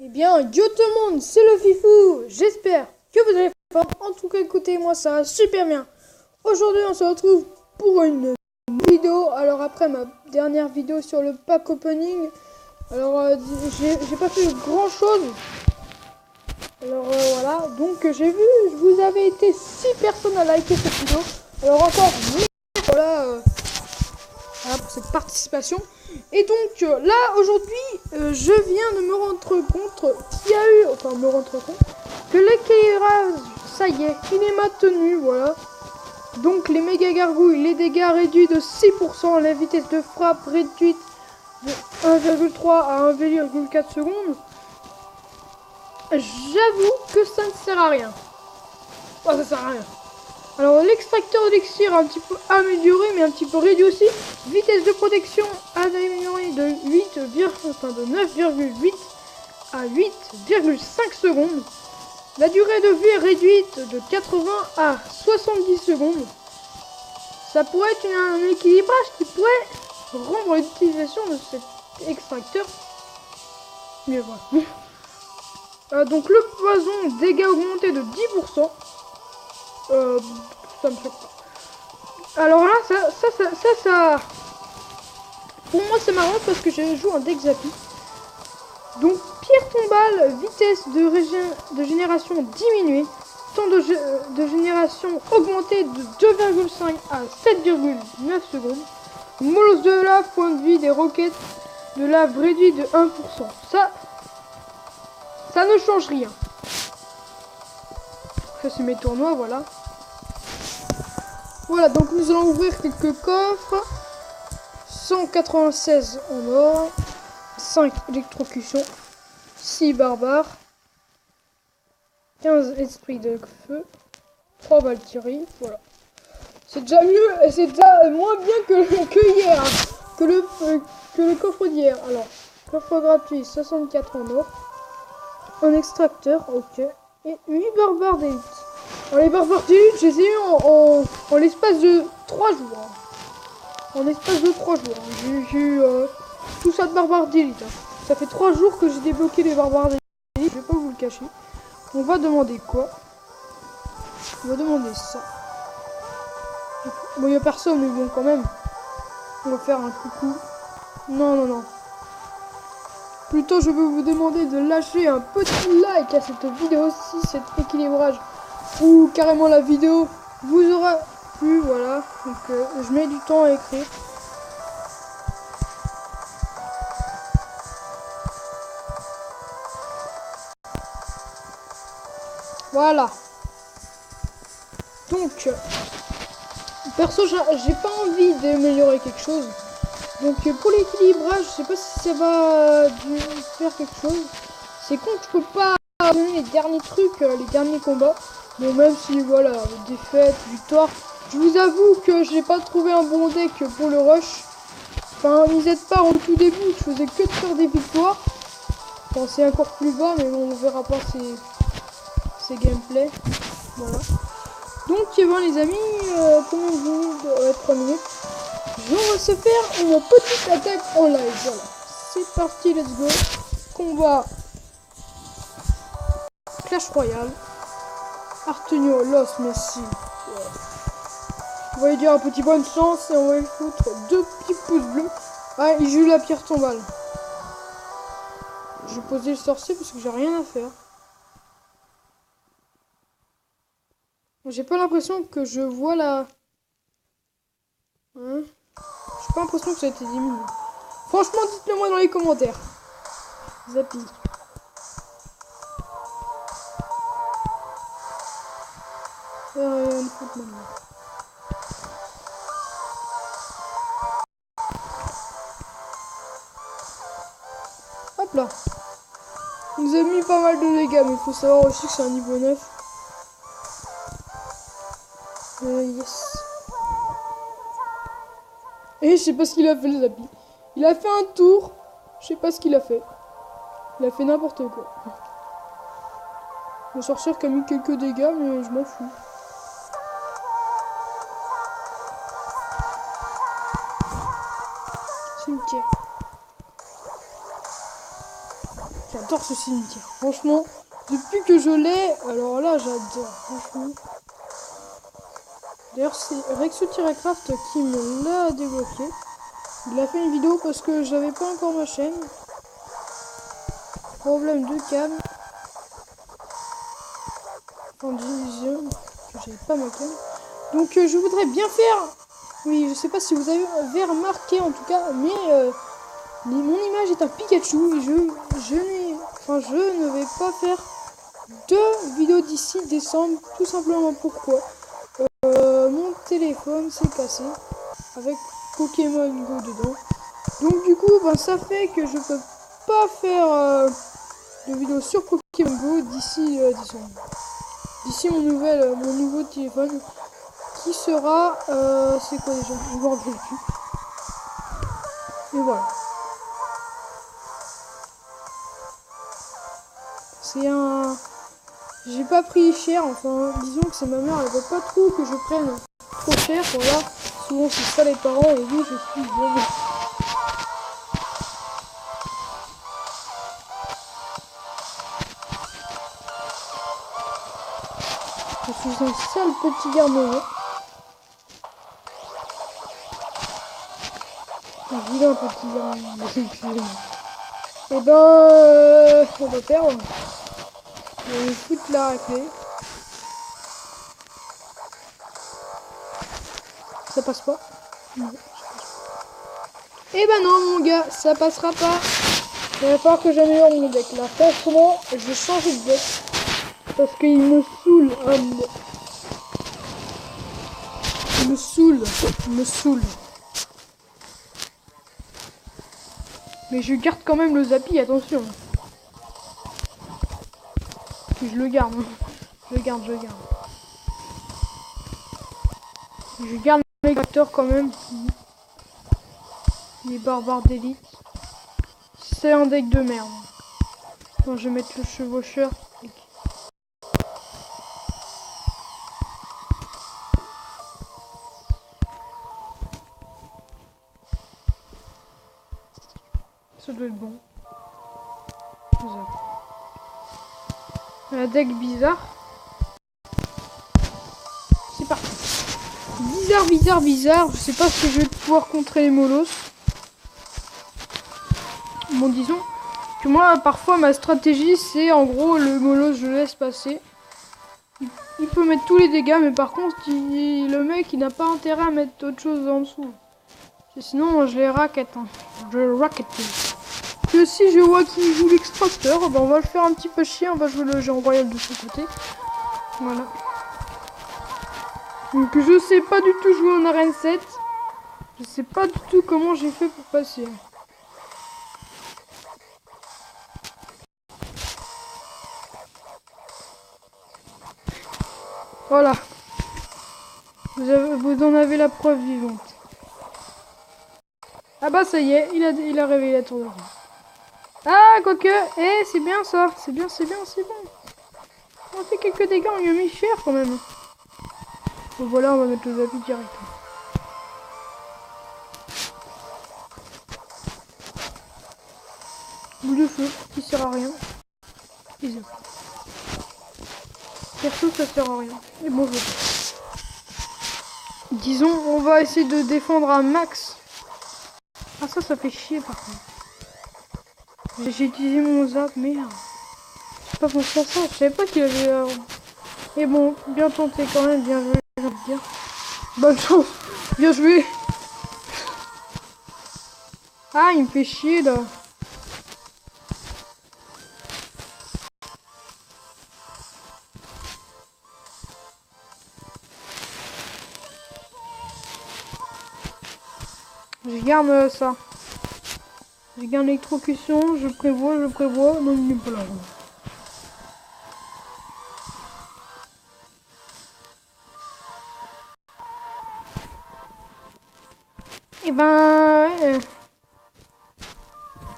Eh bien, yo tout le monde, c'est le Fifou. J'espère que vous allez fort. En tout cas, écoutez, moi ça va super bien. Aujourd'hui, on se retrouve pour une vidéo. Alors après ma dernière vidéo sur le pack opening, alors j'ai pas fait grand chose. Alors voilà, donc j'ai vu, vous avez été 6 personnes à liker cette vidéo. Alors encore, voilà, voilà pour cette participation. Et donc là aujourd'hui je viens de me rendre compte qu'il y a eu, que l'équilibrage, ça y est, il est maintenu, voilà. Donc les méga gargouilles, les dégâts réduits de 6%, la vitesse de frappe réduite de 1,3 à 1,4 secondes. J'avoue que ça ne sert à rien. Oh, ça sert à rien. Alors l'extracteur d'élixir un petit peu amélioré mais un petit peu réduit aussi. Vitesse de protection améliorée de 9,8 à 8,5 secondes. La durée de vie est réduite de 80 à 70 secondes. Ça pourrait être un équilibrage qui pourrait rendre l'utilisation de cet extracteur mieux. Voilà. Donc le poison, dégâts augmentés de 10%. Ça me choque pas. Alors là, ça pour moi c'est marrant parce que je joue un deck Zappy. Donc pierre tombale, vitesse de génération diminuée, temps de génération augmenté de 2,5 à 7,9 secondes. Molosse de lave, point de vie des roquettes de lave réduit de 1%. Ça ne change rien. Ça c'est mes tournois, voilà. Voilà, donc nous allons ouvrir quelques coffres. 196 en or, 5 électrocutions, 6 barbares, 15 esprits de feu, 3 Valkyries, voilà. C'est déjà mieux, et c'est déjà moins bien que hier, que le coffre d'hier. Alors, coffre gratuit, 64 en or, un extracteur, ok, et 8 barbares d'élite. Alors les barbares d'élite, je les ai eu en l'espace de 3 jours. En l'espace de 3 jours. J'ai eu tout ça de barbares d'élite. Ça fait 3 jours que j'ai débloqué les barbares d'élite. Je vais pas vous le cacher. On va demander quoi? On va demander ça. Bon, il n'y a personne, mais bon, quand même. On va faire un coucou. Non. Plutôt, je veux vous demander de lâcher un petit like à cette vidéo si cet équilibrage ou carrément la vidéo vous aura plu. Voilà. Donc, je mets du temps à écrire. Voilà. Donc, perso, j'ai pas envie d'améliorer quelque chose. Donc, pour l'équilibrage, je sais pas si ça va faire quelque chose. C'est con que je peux pas donner les derniers trucs, les derniers combats. Bon, même si, voilà, défaite, victoire. Je vous avoue que j'ai pas trouvé un bon deck pour le rush. Enfin, n'y êtes pas en tout début, je faisais que de faire des victoires. Enfin, c'est encore plus bas, mais bon, on verra pas ces gameplay. Voilà. Donc bon les amis, combien de minutes? 3 minutes. On va se faire une petite attaque en live. Voilà. C'est parti, let's go. Combat Clash Royale. Artenio, Los Messi. Ouais. On va lui dire un petit bonne chance et on va lui foutre 2 petits pouces bleus. Ah, il joue la pierre tombale. Je vais poser le sorcier parce que j'ai rien à faire. J'ai pas l'impression que je vois la... Hein? J'ai pas l'impression que ça a été diminué. Franchement, dites-le moi dans les commentaires. Zappy. Hop là. Il nous a mis pas mal de dégâts, mais il faut savoir aussi que c'est un niveau 9. Yes. Et je sais pas ce qu'il a fait, le Zappy. Il a fait un tour. Je sais pas ce qu'il a fait. Il a fait n'importe quoi. Le sorcier qui a mis quelques dégâts, mais je m'en fous. Cimetière. J'adore ce cimetière. Franchement, depuis que je l'ai, alors là, j'adore. Franchement. D'ailleurs, c'est Rexo-Craft qui me l'a débloqué. Il a fait une vidéo parce que j'avais pas encore ma chaîne. Problème de cam. En division, que j'avais pas ma cam. Donc je voudrais bien faire. Oui, je sais pas si vous avez remarqué en tout cas, mais mon image est un Pikachu et je ne vais pas faire 2 vidéos d'ici décembre, tout simplement pourquoi mon téléphone s'est cassé avec Pokémon Go dedans. Donc du coup, ben, ça fait que je peux pas faire de vidéos sur Pokémon Go d'ici décembre. D'ici mon nouveau téléphone qui sera c'est quoi déjà? Je me rappelle plus. Et voilà. C'est un... J'ai pas pris cher, enfin disons que c'est ma mère, elle veut pas trop que je prenne trop cher, voilà. Souvent c'est ça les parents et oui je suis jeune. Je suis un sale petit garnement. Un vilain petit garnement, excusez-moi. Et ben on va perdre. On va foutre la raclée. Ça passe pas. Non. Et ben non mon gars, ça passera pas. Il va falloir que j'améliore mon deck là. Franchement, je vais changer de deck. Parce qu'il me saoule. Il me saoule. Il me saoule. Mais je garde quand même le Zappy, attention. Je le garde. Je le garde. Je garde mes acteurs quand même. Les barbares d'élite. C'est un deck de merde. Bon, je vais mettre le chevaucheur. Ça doit être bon. Un deck bizarre. C'est parti. Bizarre. Je sais pas si je vais pouvoir contrer les molosses. Bon, disons que moi, parfois, ma stratégie, c'est en gros, le molosse, je laisse passer. Il peut mettre tous les dégâts, mais par contre, le mec, il n'a pas intérêt à mettre autre chose en dessous. Et sinon, je les raquette. Hein. Je raquette. Puis aussi, je vois qu'il joue l'extracteur. Ben, on va le faire un petit peu chier. On va jouer le géant royal de son côté. Voilà. Donc, je sais pas du tout jouer en arène 7. Je sais pas du tout comment j'ai fait pour passer. Voilà. Vous en avez la preuve vivante. Ah bah ça y est, il a réveillé la tour de roi. Ah, quoique, c'est bien ça. C'est bien. On fait quelques dégâts, on lui a mis cher quand même. Bon voilà, on va mettre le Zappy direct. Boule de feu, qui sert à rien. Et Zappy. Perso, ça sert à rien. Et bon, je... Disons, on va essayer de défendre un max. Ah ça fait chier par contre. J'ai utilisé mon zap, merde. J'ai pas pensé à ça, je savais pas qu'il avait... Et bon, bien tenté quand même, bien joué, j'ai envie de dire. Bonne chance, bien joué. Ah, il me fait chier là. Je garde ça. Je garde l'électrocution, je prévois. Non, il n'est pas là. Et ben...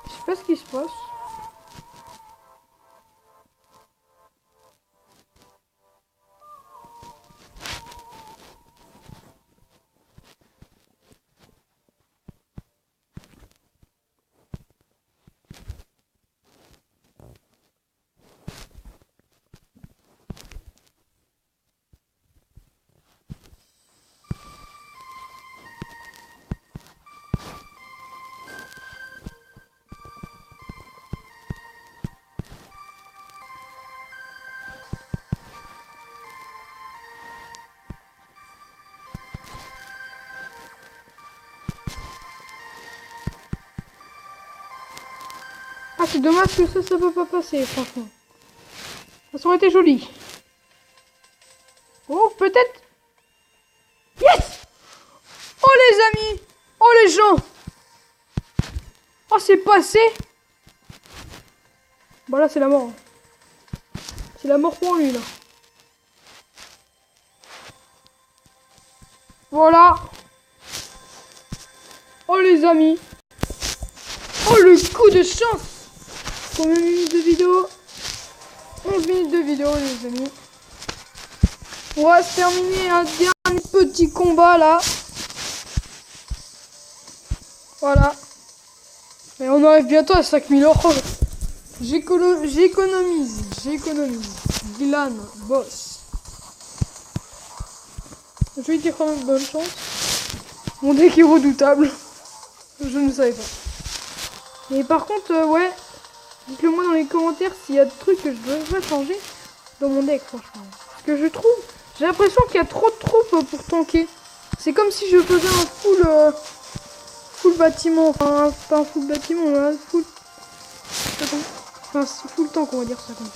je sais pas ce qui se passe. Ah, c'est dommage que ça peut pas passer, franchement. Ça aurait été joli. Oh, peut-être. Yes! Oh, les amis! Oh, les gens! Oh, c'est passé! Bon, là, c'est la mort. C'est la mort pour lui, là. Voilà. Oh, les amis. Oh, le coup de chance! Combien de minutes de vidéo? 11 minutes de vidéo, les amis. On va se terminer un dernier petit combat, là. Voilà. Et on arrive bientôt à 5000 euros. J'économise. Dylan, boss. Je vais dire quand même bonne chance. Mon deck est redoutable. Je ne savais pas. Et par contre, ouais. Dites-le moi dans les commentaires s'il y a des trucs que je devrais changer dans mon deck, franchement. Parce que je trouve, j'ai l'impression qu'il y a trop de troupes pour tanker. C'est comme si je faisais un full bâtiment. Enfin, pas un full bâtiment, un full... Enfin, full tank, on va dire ça comme ça.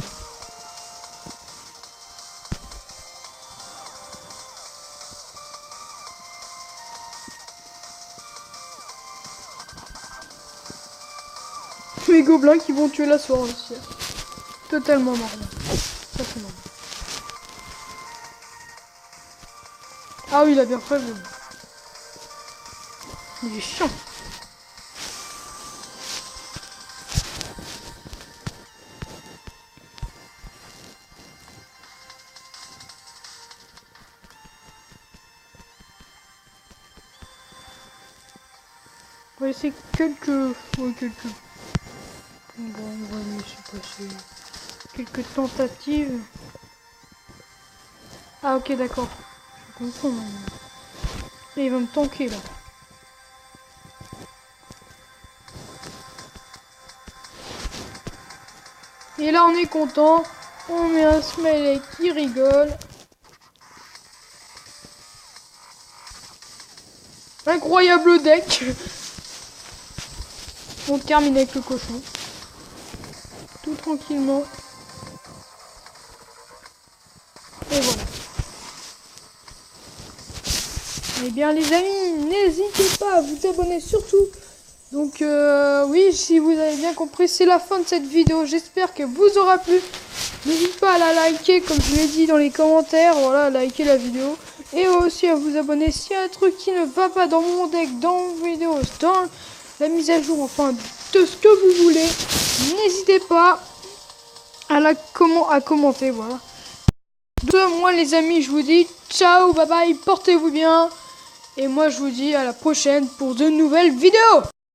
Les gobelins qui vont tuer la soirée aussi. Totalement normal. Ça c'est normal. Ah oui, il a bien fait. Il est chiant. On va essayer quelques... Ouais, quelques... Bon, on va laisser passer quelques tentatives. Ah ok, d'accord. Je comprends maintenant. Et il va me tanker là. Et là on est content. On met un smiley qui rigole. Incroyable deck. On termine avec le cochon. Tout tranquillement. Et voilà. Eh bien les amis, n'hésitez pas à vous abonner surtout. Donc oui, si vous avez bien compris, c'est la fin de cette vidéo. J'espère que vous aura plu. N'hésitez pas à la liker comme je l'ai dit dans les commentaires. Voilà, liker la vidéo. Et aussi à vous abonner s'il y a un truc qui ne va pas dans mon deck, dans vos vidéos, dans la mise à jour, enfin de ce que vous voulez. N'hésitez pas à commenter, voilà. Donc, moi les amis, je vous dis ciao, bye bye, portez-vous bien. Et moi je vous dis à la prochaine pour de nouvelles vidéos.